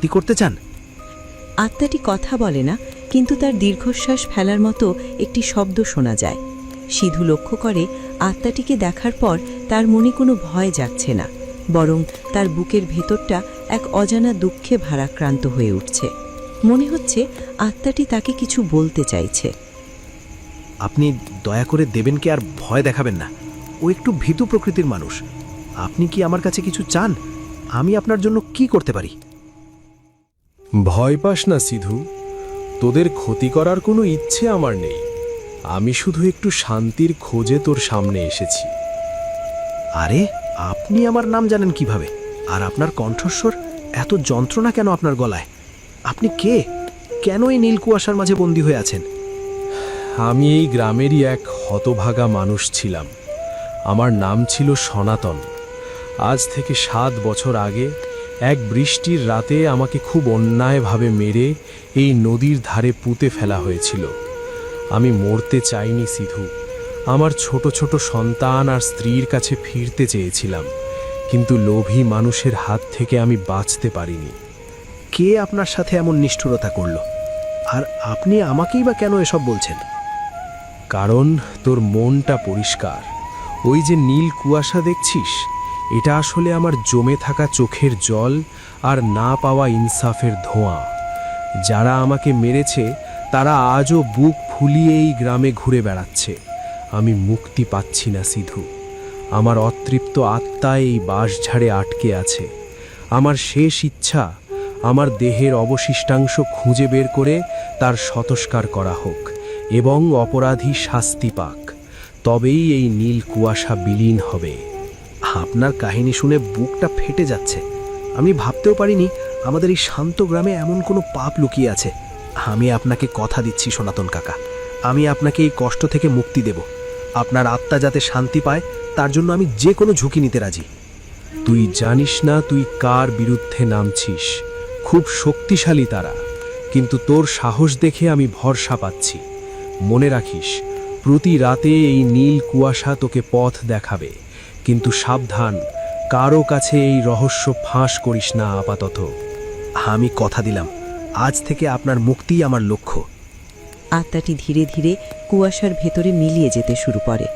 কি করতে চান? আত্মাটি কথা বলে না, কিন্তু তার দীর্ঘশ্বাস ফেলার মতো একটি শব্দ শোনা যায়। সিধু লক্ষ্য করে আত্মাটিকে দেখার পর তার মনে কোনো ভয় জাগছে না, বরং তার বুকের ভেতরটা এক অজানা দুঃখে ভারাক্রান্ত হয়ে উঠছে। মনে হচ্ছে আত্মাটি তাকে কিছু বলতে চাইছে। আপনি দয়া করে দেবেনকে আর ভয় দেখাবেন না। ও একটু ভীতু প্রকৃতির মানুষ। আপনি কি আমার কাছে কিছু চান? আমি আপনার জন্য কি করতে পারি? ভয় পাস না সিধু, তোদের ক্ষতি করার কোনো ইচ্ছে আমার নেই। আমি শুধু একটু শান্তির খোঁজে তোর সামনে এসেছি। আরে, আপনি আমার নাম জানেন কিভাবে? আর আপনার কণ্ঠস্বর এত যন্ত্রণা কেন আপনার গলায়? আপনি কে? কেন এই নীল কুয়াশার মাঝে বন্দী হয়ে আছেন? আমি এই গ্রামেরই এক হতভাগা মানুষ ছিলাম। আমার নাম ছিল সনাতন। আজ থেকে 7 বছর আগে এক বৃষ্টির রাতে আমাকে খুব অন্যায়ভাবে মেরে এই নদীর ধারে পুঁতে ফেলা হয়েছিল। আমি মরতে চাইনি সিধু। আমার ছোট ছোট সন্তান আর স্ত্রীর কাছে ফিরতে চেয়েছিলাম, কিন্তু লোভী মানুষের হাত থেকে আমি বাঁচতে পারিনি। কে আপনার সাথে এমন নিষ্ঠুরতা করল? আর আপনি আমাকেই বা কেন এসব বলছেন? কারণ তোর মনটা পরিষ্কার। ওই যে নীল কুয়াশা দেখছিস, এটা আসলে আমার জমে থাকা চোখের জল আর না পাওয়া ইনসাফের ধোঁয়া। যারা আমাকে মেরেছে তারা আজও বুক ফুলিয়ে এই গ্রামে ঘুরে বেড়াচ্ছে। আমি মুক্তি পাচ্ছি না সিধু। আমার অতৃপ্ত আত্মা এই বাঁশঝাড়ে আটকে আছে। আমার শেষ ইচ্ছা, আমার দেহের অবশিষ্টাংশ খুঁজে বের করে তার শতস্কার করা হোক এবং অপরাধী শাস্তি পাক। তবেই এই নীল কুয়াশা বিলীন হবে। আপনার কাহিনী শুনে বুকটা ফেটে যাচ্ছে। আমি ভাবতেও পারিনি আমাদের এই শান্ত গ্রামে এমন কোনো পাপ লুকিয়ে আছে। আমি আপনাকে কথা দিচ্ছি সনাতন কাকা, আমি আপনাকে এই কষ্ট থেকে মুক্তি দেব। আপনার আত্মা যাতে শান্তি পায় তার জন্য আমি যে কোনো ঝুঁকি নিতে রাজি। তুই জানিস না তুই কার বিরুদ্ধে নামছিস। খুব শক্তিশালী তারা, কিন্তু তোর সাহস দেখে আমি ভরসা পাচ্ছি। মনে রাখিস, প্রতি রাতে এই নীল কুয়াশা তোকে পথ দেখাবে, কিন্তু সাবধান, কারো কাছে এই রহস্য ফাঁস করিস না আপাতত। আমি কথা দিলাম, আজ থেকে আপনার মুক্তিই আমার লক্ষ্য। আত্মাটি ধীরে ধীরে কুয়াশার ভেতরে মিলিয়ে যেতে শুরু করে।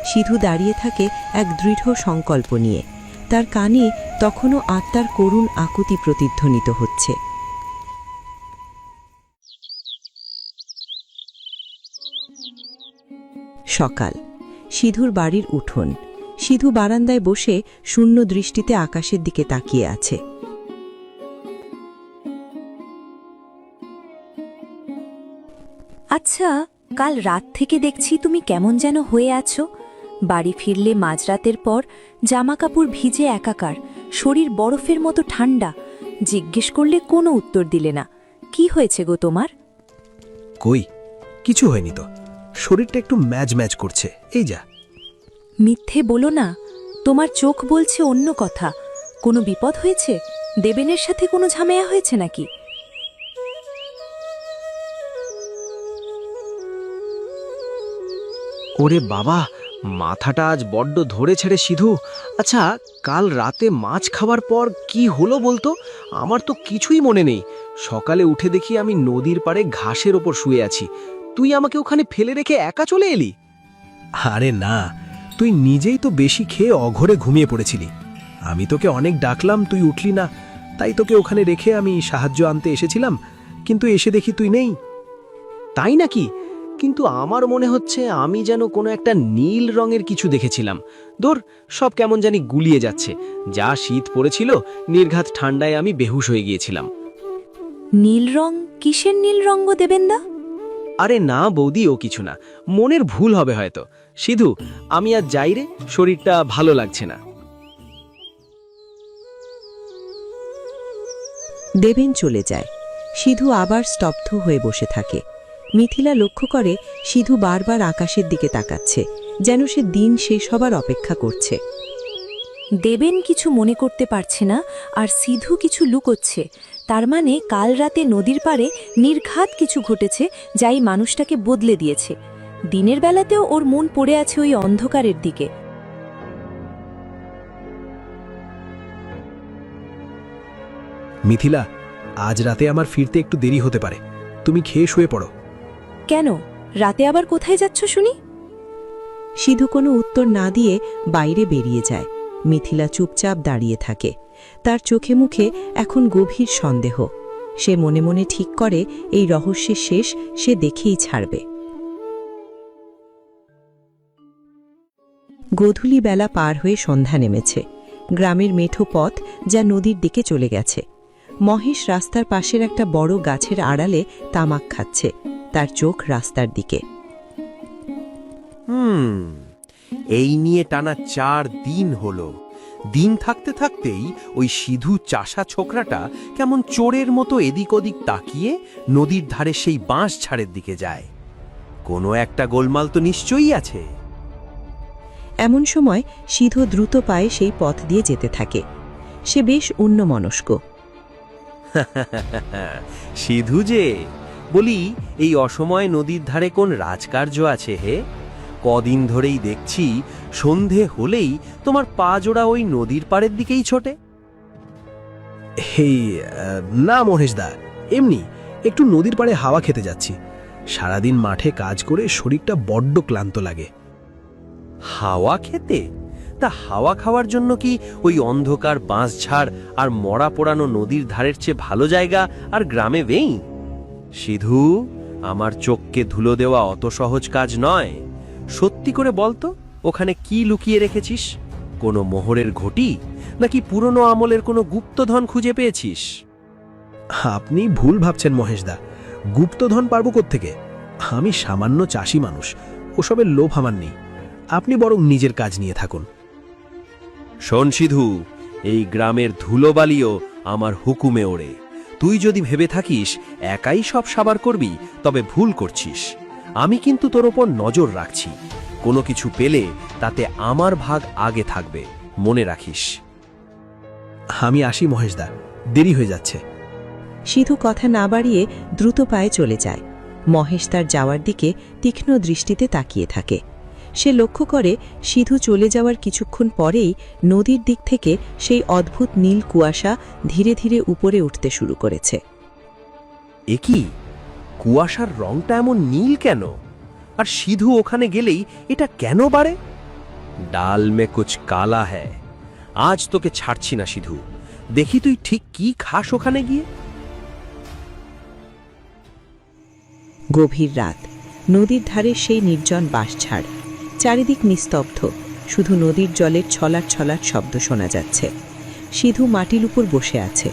সিধু দাঁড়িয়ে থাকে এক দৃঢ় সংকল্প নিয়ে। তার কানে তখনও আত্মার করুণ আকুতি প্রতিধ্বনিত হচ্ছে। সকাল। সিধুর বাড়ির উঠোন। সিধু বারান্দায় বসে শূন্য দৃষ্টিতে আকাশের দিকে তাকিয়ে আছে। আচ্ছা, কাল রাত থেকে দেখছি তুমি কেমন যেন হয়ে আছো। বাড়ি ফিরলে মাঝরাতের পর জামাকাপড় ভিজে একাকার, শরীর বরফের মতো ঠান্ডা। জিজ্ঞেস করলে কোনো উত্তর দিলে না। কি হয়েছে গো তোমার? কই, কিছু হয়নি তো। শরীরটা একটু ম্যাজ ম্যাজ করছে, এই যা। মিথ্যে বলো না, তোমার চোখ বলছে অন্য কথা। কোনো বিপদ হয়েছে? দেবেনের সাথে কোনো ঝামেলা হয়েছে নাকি? ওরে বাবা, মাথাটা আজ বড্ড ধরেছে রে সিধু। আচ্ছা, কাল রাতে মাছ খাবার পর কি হলো বলতো? আমার তো কিছুই মনে নেই। সকালে উঠে দেখি আমি নদীর পাড়ে ঘাসের ওপর শুয়ে আছি। তুই আমাকে ওখানে ফেলে রেখে একা চলে এলি? আরে না, তুই নিজেই তো বেশি খেয়ে অঘরে ঘুমিয়ে পড়েছিলি। আমি তোকে অনেক ডাকলাম, তুই উঠলি না। তাই তোকে ওখানে রেখে আমি সাহায্য আনতে এসেছিলাম, কিন্তু এসে দেখি তুই নেই। তাই নাকি? কিন্তু আমার মনে হচ্ছে আমি যেন কোনো একটা নীল রঙের কিছু দেখেছিলাম। দূর, সব কেমন জানি গুলিয়ে যাচ্ছে। যা শীত পড়েছিল, নির্ঘাত ঠান্ডায় আমি বেহুশ হয়ে গিয়েছিলাম। নীল রং? কিসের নীল রঙ গো দেবেন্দা? আরে না বৌদি, ও কিছু না, মনের ভুল হবে হয়তো। সিধু, আমি আজ যাই রে, শরীরটা ভালো লাগছে না। দেবেন চলে যায়। সিধু আবার স্তব্ধ হয়ে বসে থাকে। মিথিলা লক্ষ্য করে সিধু বারবার আকাশের দিকে তাকাচ্ছে, যেন সে দিন শেষ হবার অপেক্ষা করছে। দেবেন কিছু মনে করতে পারছে না, আর সিধু কিছু লুকোচ্ছে। তার মানে কাল রাতে নদীর পাড়ে নির্ঘাত কিছু ঘটেছে, যা এই মানুষটাকে বদলে দিয়েছে। দিনের বেলাতেও ওর মন পড়ে আছে ওই অন্ধকারের দিকে। মিথিলা, আজ রাতে আমার ফিরতে একটু দেরি হতে পারে, তুমি খেয়ে শুয়ে পড়ো। কেন, রাতে আবার কোথায় যাচ্ছ শুনি? সিধু কোনো উত্তর না দিয়ে বাইরে বেরিয়ে যায়। মিথিলা চুপচাপ দাঁড়িয়ে থাকে। তার চোখে মুখে এখন গভীর সন্দেহ। সে মনে মনে ঠিক করে এই রহস্যের শেষ সে দেখেই ছাড়বে। গোধূলি বেলা পার হয়ে সন্ধ্যা নেমেছে। গ্রামের মেঠো পথ যা নদীর দিকে চলে গেছে। মহেশ রাস্তার পাশের একটা বড় গাছের আড়ালে তামাক খাচ্ছে। তার চোখ রাস্তার দিকে। এই নিয়ে টানা 4 দিন হলো। দিন থাকতে থাকতেই ওই সিধু চাষা ছোকরাটা কেমন চোরের মতো এদিক ওদিক তাকিয়ে নদীর ধারে সেই বাঁশ ঝাড়ের দিকে যায়। কোনো একটা গোলমাল তো নিশ্চয়ই আছে। এমন সময় সিধু দ্রুত পায়ে সেই পথ দিয়ে যেতে থাকে। সে বেশ অন্যমনস্ক। সিধু যে, বলি এই অসময়ে নদীর ধারে কোন রাজকার্য আছে হে? কদিন ধরেই দেখছি সন্ধে হলেই তোমার পা জোড়া ওই নদীর পাড়ের দিকেই ছোটে। হেই, না মহেশদা, এমনি একটু নদীর পাড়ে হাওয়া খেতে যাচ্ছি। সারাদিন মাঠে কাজ করে শরীরটা বড্ড ক্লান্ত লাগে। হাওয়া খেতে? তা হাওয়া খাওয়ার জন্য কি ওই অন্ধকার বাঁশঝাড় আর মরা পোড়ানো নদীর ধারের চেয়ে ভালো জায়গা আর গ্রামে নেই? সিধু, আমার চোখকে ধুলো দেওয়া অত সহজ কাজ নয়। সত্যি করে বলতো, ওখানে কি লুকিয়ে রেখেছিস? কোনো মোহরের ঘটি, নাকি পুরনো আমলের কোনো গুপ্তধন খুঁজে পেয়েছিস? আপনি ভুল ভাবছেন মহেশদা। গুপ্তধন পারব কোত্থেকে? আমি সামান্য চাষি মানুষ, ওসবের লোভ আমার নেই। আপনি বরং নিজের কাজ নিয়ে থাকুন। শোন সিধু, এই গ্রামের ধুলোবালিও আমার হুকুমে ওড়ে। তুই যদি ভেবে থাকিস একাই সব সাবার করবি, তবে ভুল করছিস। আমি কিন্তু তোর ওপর নজর রাখছি। কোনো কিছু পেলে তাতে আমার ভাগ আগে থাকবে, মনে রাখিস। আমি আসি মহেশদা, দেরি হয়ে যাচ্ছে। সিধু কথা না বাড়িয়ে দ্রুত পায়ে চলে যায়। মহেশ তার যাওয়ার দিকে তীক্ষ্ণ দৃষ্টিতে তাকিয়ে থাকে। সে লক্ষ্য করে সিধু চলে যাওয়ার কিছুক্ষণ পরেই নদীর দিক থেকে সেই অদ্ভুত নীল কুয়াশা ধীরে ধীরে উপরে উঠতে শুরু করেছে। এ কি, কুয়াশার রংটা এমন নীল কেন? আর সিধু ওখানে গেলেই এটা কেন বাড়ে? ডাল মে কুছ কালা হ্যায়। আজ তোকে ছাড়ছি না সিধু। দেখি তুই ঠিক কি খাস ওখানে গিয়ে। গভীর রাত। নদীর ধারে সেই নির্জন বাঁশঝাড়। চারিদিক নিস্তব্ধ, শুধু নদীর জলের ছলাট ছলাট শব্দ শোনা যাচ্ছে। সিধু মাটির উপর বসে আছে।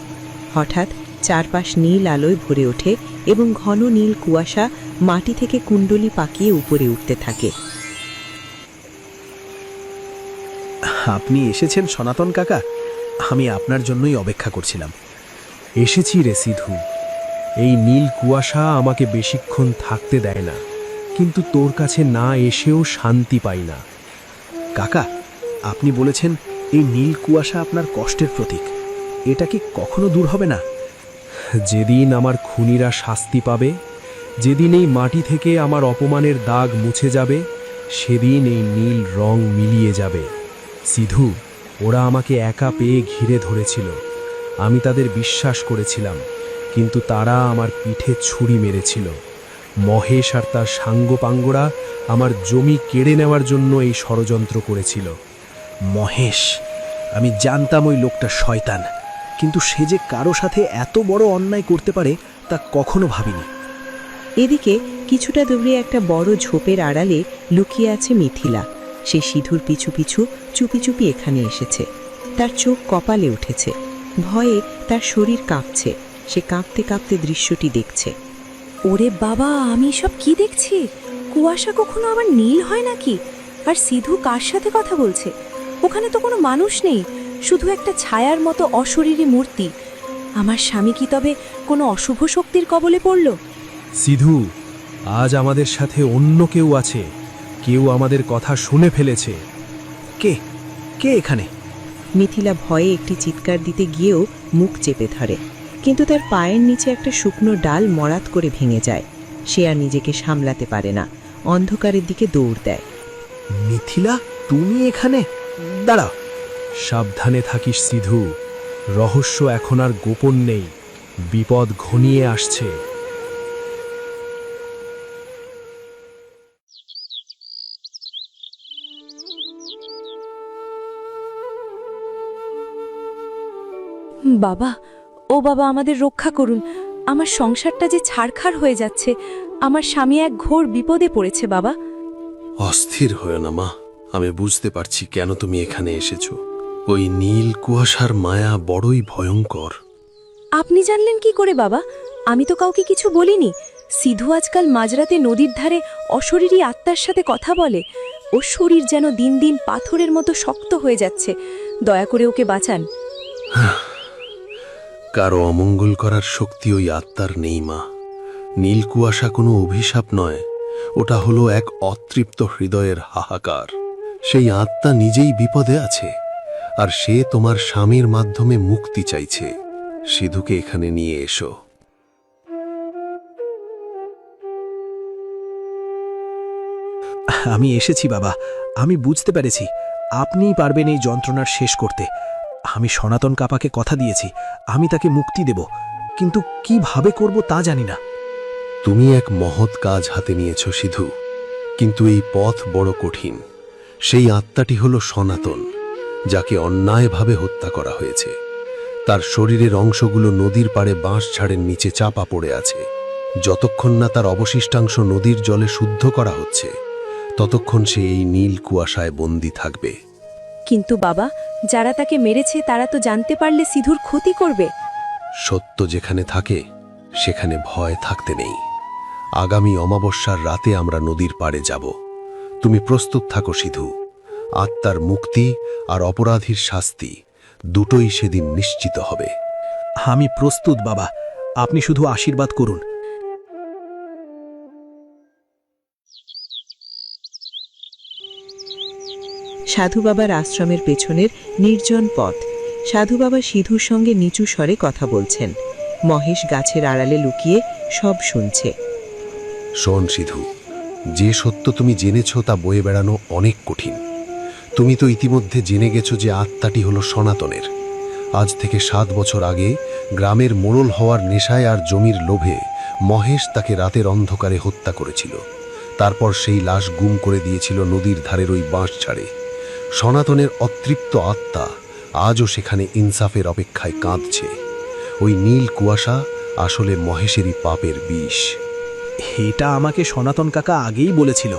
হঠাৎ চারপাশ নীল আলোয় ভরে ওঠে এবং ঘন নীল কুয়াশা মাটি থেকে কুণ্ডলি পাকিয়ে উপরে উঠতে থাকে। আপনি এসেছেন সনাতন কাকা? আমি আপনার জন্যই অপেক্ষা করছিলাম। এসেছি রে সিধু। এই নীল কুয়াশা আমাকে বেশিক্ষণ থাকতে দেয় না, কিন্তু তোর কাছে না এসেও শান্তি পাই না। কাকা, আপনি বলেছেন এই নীল কুয়াশা আপনার কষ্টের প্রতীক। এটা কি কখনো দূর হবে না? যেদিন আমার খুনিরা শাস্তি পাবে, যেদিন এই মাটি থেকে আমার অপমানের দাগ মুছে যাবে, সেদিন এই নীল রং মিলিয়ে যাবে। সিধু, ওরা আমাকে একা পেয়ে ঘিরে ধরেছিল। আমি তাদের বিশ্বাস করেছিলাম, কিন্তু তারা আমার পিঠে ছুরি মেরেছিল। মহেশ আর তার সাঙ্গপাঙ্গরা আমার জমি কেড়ে নেওয়ার জন্য এই ষড়যন্ত্র করেছিল। মহেশ, আমি জানতাম ওই লোকটা শয়তান, কিন্তু সে যে কারো সাথে এত বড় অন্যায় করতে পারে তা কখনো ভাবিনি। এদিকে কিছুটা দূরে একটা বড় ঝোপের আড়ালে লুকিয়ে আছে মিথিলা। সে সিধুর পিছু পিছু চুপি চুপি এখানে এসেছে। তার চোখ কপালে উঠেছে। ভয়ে তার শরীর কাঁপছে। সে কাঁপতে কাঁপতে দৃশ্যটি দেখছে। ওরে বাবা, আমি সব কি দেখছি? কুয়াশা কখনো আবার নীল হয় নাকি? আর সিধু কার সাথে কথা বলছে? ওখানে তো কোনো মানুষ নেই, শুধু একটা ছায়ার মতো অশরীরী মূর্তি। আমার স্বামী কি তবে কোনো অশুভ শক্তির কবলে পড়ল? সিধু, আজ আমাদের সাথে অন্য কেউ আছে। কেউ আমাদের কথা শুনে ফেলেছে। কে কে এখানে? মিথিলা ভয়ে একটি চিৎকার দিতে গিয়েও মুখ চেপে ধরে, কিন্তু তার পায়ের নিচে একটা শুকনো ডাল মরাত করে ভেঙে যায়। সে আর নিজেকে সামলাতে পারে না, অন্ধকারের দিকে দৌড় দেয়। মিথিলা, তুমি এখানে? দাঁড়াও। সাবধানে থাকিস সিধু, রহস্য এখন আর গোপন নেই। বিপদ ঘনিয়ে আসছে। বাবা, ও বাবা, আমাদের রক্ষা করুন। আমার সংসারটা যে ছারখার হয়ে যাচ্ছে। আমার স্বামী এক ঘোর বিপদে পড়েছে বাবা। অস্থির হয়ে না মা, আমি বুঝতে পারছি কেন তুমি এখানে এসেছো। ওই নীল কুয়াশার মায়া বড়ই ভয়ঙ্কর। আপনি জানলেন কি করে বাবা? আমি তো কাউকে কিছু বলিনি। সিধু আজকাল মাঝরাতে নদীর ধারে অশরীরী আত্মার সাথে কথা বলে। ওর শরীর যেন দিন দিন পাথরের মতো শক্ত হয়ে যাচ্ছে। দয়া করে ওকে বাঁচান। কারো অমঙ্গল করার শক্তি ওই আত্মার নেই মা। নীল কুয়াশা কোনো অভিশাপ নয়, ওটা হলো এক অতৃপ্ত হৃদয়ের হাহাকার। সেই আত্মা নিজেই বিপদে আছে, আর সে তোমার স্বামীর মাধ্যমে মুক্তি চাইছে। সিধুকে এখানে নিয়ে এসো। আমি এসেছি বাবা, আমি বুঝতে পেরেছি আপনিই পারবেন এই যন্ত্রণার শেষ করতে। আমি সনাতন কাপাকে কথা দিয়েছি, আমি তাকে মুক্তি দেব, কিন্তু কিভাবে করব তা জানি না। তুমি এক মহৎ কাজ হাতে নিয়েছ সিধু, কিন্তু এই পথ বড় কঠিন। সেই আত্মাটি হল সনাতন, যাকে অন্যায়ভাবে হত্যা করা হয়েছে। তার শরীরের অংশগুলো নদীর পাড়ে বাঁশঝাড়ের নিচে চাপা পড়ে আছে। যতক্ষণ না তার অবশিষ্টাংশ নদীর জলে শুদ্ধ করা হচ্ছে, ততক্ষণ সে এই নীল কুয়াশায় বন্দী থাকবে। কিন্তু বাবা, যারা তাকে মেরেছে তারা তো জানতে পারলে সিধুর ক্ষতি করবে। সত্য যেখানে থাকে সেখানে ভয় থাকতে নেই। আগামী অমাবস্যার রাতে আমরা নদীর পাড়ে যাব। তুমি প্রস্তুত থাকো সিধু। আত্মার মুক্তি আর অপরাধীর শাস্তি দুটোই সেদিন নিশ্চিত হবে। আমি প্রস্তুত বাবা, আপনি শুধু আশীর্বাদ করুন। সাধু বাবার আশ্রমের পেছনের নির্জন পথ। সাধু বাবা সিধুর সঙ্গে নিচু স্বরে কথা বলছেন। মহেশ গাছের আড়ালে লুকিয়ে সব শুনছে। শোন সিধু, যে সত্য তুমি জেনেছ তা বয়ে বেড়ানো অনেক কঠিন। তুমি তো ইতিমধ্যে জেনে গেছো যে আত্মাটি হলো সনাতনের। আজ থেকে 7 বছর আগে গ্রামের মোড়ল হওয়ার নেশায় আর জমির লোভে মহেশ তাকে রাতের অন্ধকারে হত্যা করেছিল। তারপর সেই লাশ গুম করে দিয়েছিল নদীর ধারের ওই বাঁশঝাড়ে। সনাতনের অতৃপ্ত আত্মা আজও সেখানে ইনসাফের অপেক্ষায় কাঁদছে। ওই নীল কুয়াশা আসলে মহেশেরই পাপের বিষ। এটা আমাকে সনাতন কাকা আগেই বলেছিল,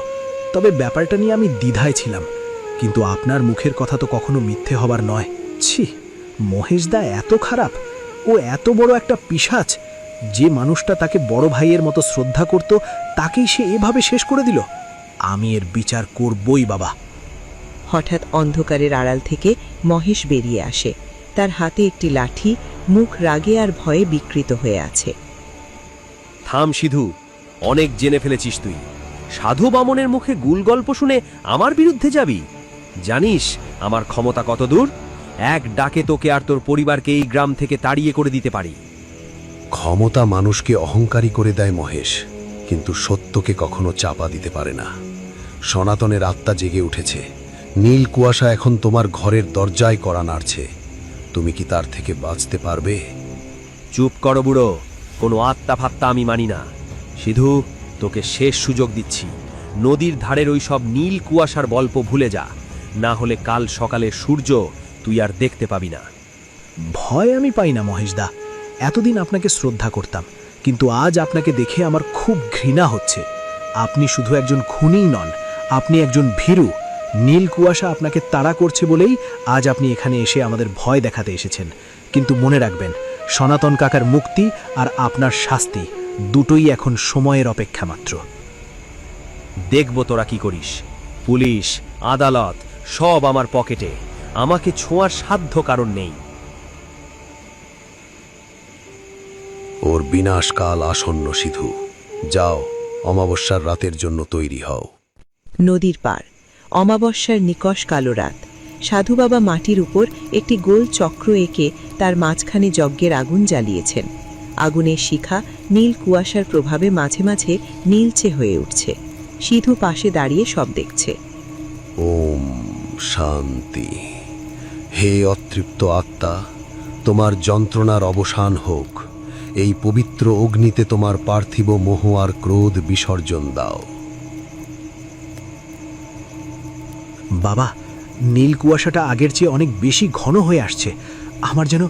তবে ব্যাপারটা নিয়ে আমি দ্বিধায় ছিলাম। কিন্তু আপনার মুখের কথা তো কখনো মিথ্যে হবার নয়। ছি, মহেশদা এত খারাপ? ও এত বড় একটা পিশাচ? যে মানুষটা তাকে বড় ভাইয়ের মতো শ্রদ্ধা করত, তাকেই সে এভাবে শেষ করে দিল। আমি এর বিচার করবই বাবা। হঠাৎ অন্ধকারের আড়াল থেকে মহেশ বেরিয়ে আসে। তার হাতে একটি লাঠি, মুখ রাগে আর ভয়ে বিকৃত হয়ে আছে। থাম সিধু, অনেক জেনে ফেলেছিস তুই। সাধু বামনের মুখে গুল গল্প শুনে আমার বিরুদ্ধে যাবি? জানিস আমার ক্ষমতা কত দূর? এক ডাকে তোকে আর তোর পরিবারকে এই গ্রাম থেকে তাড়িয়ে করে দিতে পারি। ক্ষমতা মানুষকে অহংকারী করে দেয় মহেশ, কিন্তু সত্যকে কখনো চাপা দিতে পারে না। সনাতনের আত্মা জেগে উঠেছে। নীল কুয়াশা এখন তোমার ঘরের দরজায় কড়া নাড়ছে। তুমি কি তার থেকে বাঁচতে পারবে? চুপ করো বুড়ো, কোনো আত্মা ফাত্তা আমি মানি না। সিধু, তোকে শেষ সুযোগ দিচ্ছি। নদীর ধারের ওই সব নীল কুয়াশার গল্প ভুলে যা, না হলে কাল সকালে সূর্য তুই আর দেখতে পাবি না। ভয় আমি পাই না মহেশদা, এতদিন আপনাকে শ্রদ্ধা করতাম, কিন্তু আজ আপনাকে দেখে আমার খুব ঘৃণা হচ্ছে। আপনি শুধু একজন খুনিই নন, আপনি একজন ভীরু। নীল কুয়াশা আপনাকে তাড়া করছে বলেই আজ আপনি এখানে এসে আমাদের ভয় দেখাতে এসেছেন। কিন্তু মনে রাখবেন, সনাতন কাকার মুক্তি আর আপনার শাস্তি দুটোই এখন সময়ের অপেক্ষা মাত্র। দেখব তোরা কি করিস। পুলিশ, আদালত সব আমার পকেটে। আমাকে ছোঁয়ার সাধ্য কারণ নেই। ওর বিনাশকাল আসন্ন সিধু। যাও, অমাবস্যার রাতের জন্য তৈরি হও। নদীর পার, অমাবস্যার নিকষ কালো রাত। সাধু বাবা মাটির উপর একটি গোল চক্র এঁকে তার মাঝখানে যজ্ঞের আগুন জ্বালিয়েছেন। আগুনের শিখা নীল কুয়াশার প্রভাবে মাঝে মাঝে নীলচে হয়ে উঠছে। সিধু পাশে দাঁড়িয়ে সব দেখছে। ওম শান্তি। হে অতৃপ্ত আত্মা, তোমার যন্ত্রণার অবসান হোক। এই পবিত্র অগ্নিতে তোমার পার্থিব মোহ আর ক্রোধ বিসর্জন দাও। বাবা, নীল কুয়াশাটা আগের চেয়ে অনেক বেশি ঘন হয়ে আসছে। আমার যেন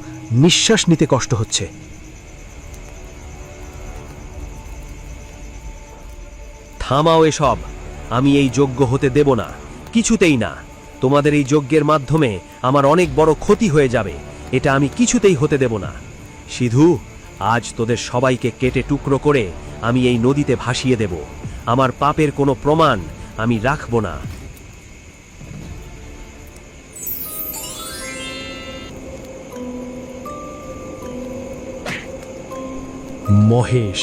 নিঃশ্বাস নিতে কষ্ট হচ্ছে। থামাও এসব। আমি এই যজ্ঞ হতে দেব না, কিছুতেই না। তোমাদের এই যজ্ঞের মাধ্যমে আমার অনেক বড় ক্ষতি হয়ে যাবে, এটা আমি কিছুতেই হতে দেব না। সিধু, আজ তোদের সবাইকে কেটে টুকরো করে আমি এই নদীতে ভাসিয়ে দেব। আমার পাপের কোনো প্রমাণ আমি রাখব না। মহেশ,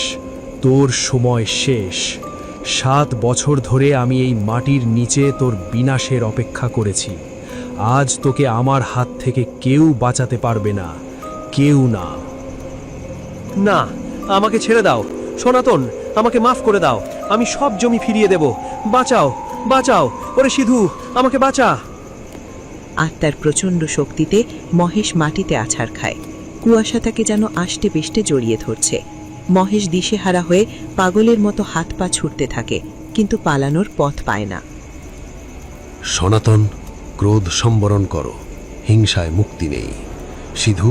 তোর সময় শেষ। 7 বছর ধরে আমি এই মাটির নিচে তোর বিনাশের অপেক্ষা করেছি। আজ তোকে আমার হাত থেকে কেউ বাঁচাতে পারবে না, কেউ না। না, আমাকে ছেড়ে দাও। সনাতন, আমাকে মাফ করে দাও। আমি সব জমি ফিরিয়ে দেব। বাঁচাও, বাঁচাও। ওরে সিধু, আমাকে বাঁচা। আত্মার প্রচণ্ড শক্তিতে মহেশ মাটিতে আছাড় খায়। কুয়াশা তাকে যেন আষ্টে পেষ্টে জড়িয়ে ধরছে। মহেশ দিশেহারা হয়ে পাগলের মতো হাত পা ছুটতে থাকে, কিন্তু পালানোর পথ পায় না। সনাতন, ক্রোধ সম্বরণ করো, হিংসায় মুক্তি নেই। সিধু,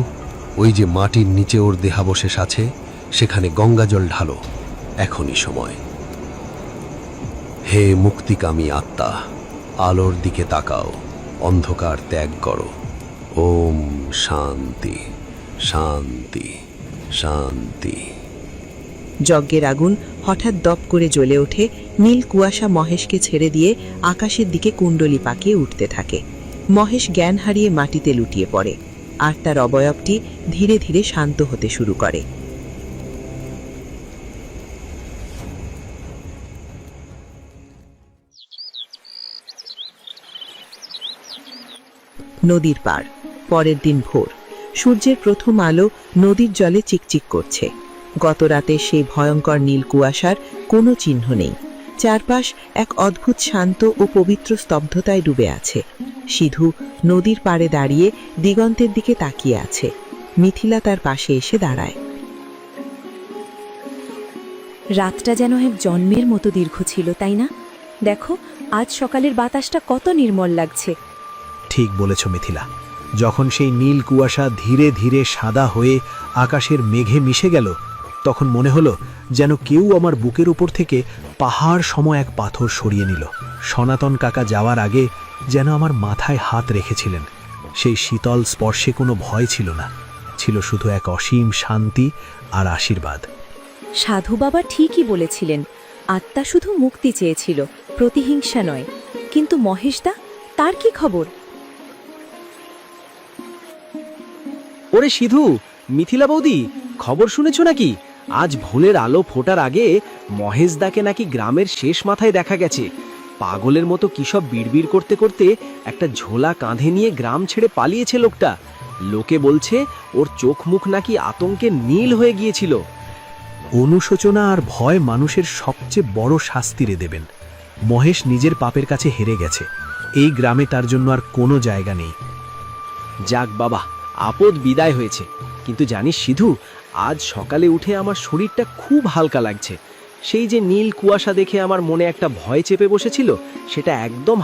ওই যে মাটির নিচে ওর দেহাবশেষ আছে, সেখানে গঙ্গাজল ঢালো, এখনই সময়। হে মুক্তিকামী আত্মা, আলোর দিকে তাকাও, অন্ধকার ত্যাগ করো। ওম শান্তি, শান্তি, শান্তি। যজ্ঞের আগুন হঠাৎ দপ করে জ্বলে ওঠে। নীল কুয়াশা মহেশকে ছেড়ে দিয়ে আকাশের দিকে কুণ্ডলি পাকিয়ে উঠতে থাকে। মহেশ জ্ঞান হারিয়ে মাটিতে লুটিয়ে পড়ে, আর তার অবয়বটি ধীরে ধীরে শান্ত হতে শুরু করে। নদীর পার। পরের দিন ভোর। সূর্যের প্রথম আলো নদীর জলে চিকচিক করছে। গত রাতে সেই ভয়ঙ্কর নীল কুয়াশার কোনো চিহ্ন নেই। চারপাশ এক অদ্ভুত শান্ত ও পবিত্র স্তব্ধতায় ডুবে আছে। সিধু নদীর পাড়ে দাঁড়িয়ে দিগন্তের দিকে তাকিয়ে আছে। মিথিলা তার পাশে এসে দাঁড়ায়। রাতটা যেন এক জন্মের মতো দীর্ঘ ছিল, তাই না? দেখো, আজ সকালের বাতাসটা কত নির্মল লাগছে। ঠিক বলেছ মিথিলা। যখন সেই নীল কুয়াশা ধীরে ধীরে সাদা হয়ে আকাশের মেঘে মিশে গেল, তখন মনে হলো যেন কেউ আমার বুকের উপর থেকে পাহাড় সম এক পাথর সরিয়ে নিল। সনাতন কাকা যাওয়ার আগে যেন আমার মাথায় হাত রেখেছিলেন। সেই শীতল স্পর্শে কোনো ভয় ছিল না, ছিল শুধু এক অসীম শান্তি আর আশীর্বাদ। সাধু বাবা ঠিকই বলেছিলেন, আত্মা শুধু মুক্তি চেয়েছিল, প্রতিহিংসা নয়। কিন্তু মহেশদা, তার কি খবর? ওরে সিধু, মিথিলা বৌদি, খবর শুনেছ নাকি? আজ ভোরের আলো ফোটার আগে মহেশদাকে নাকি গ্রামের শেষ মাথায় দেখা গেছে। পাগলের মতো কিসব বিড়বিড় করতে করতে একটা ঝোলা কাঁধে নিয়ে গ্রাম ছেড়ে পালিয়েছে লোকটা। লোকে বলছে ওর চোখ মুখ নাকি আতঙ্কে নীল হয়ে গিয়েছিল। অনুশোচনা আর ভয় মানুষের সবচেয়ে বড় শাস্তি রে দেবেন। মহেশ নিজের পাপের কাছে হেরে গেছে। এই গ্রামে তার জন্য আর কোনো জায়গা নেই। যাক বাবা, আপদ বিদায় হয়েছে। কিন্তু জানিস সিধু, আজ সকালে উঠে আমার শরীরটা খুব হালকা লাগছে। সেই যে নীল কুয়াশা দেখে আমার মনে একটা ভয় চেপে বসেছিল, সেটা একদম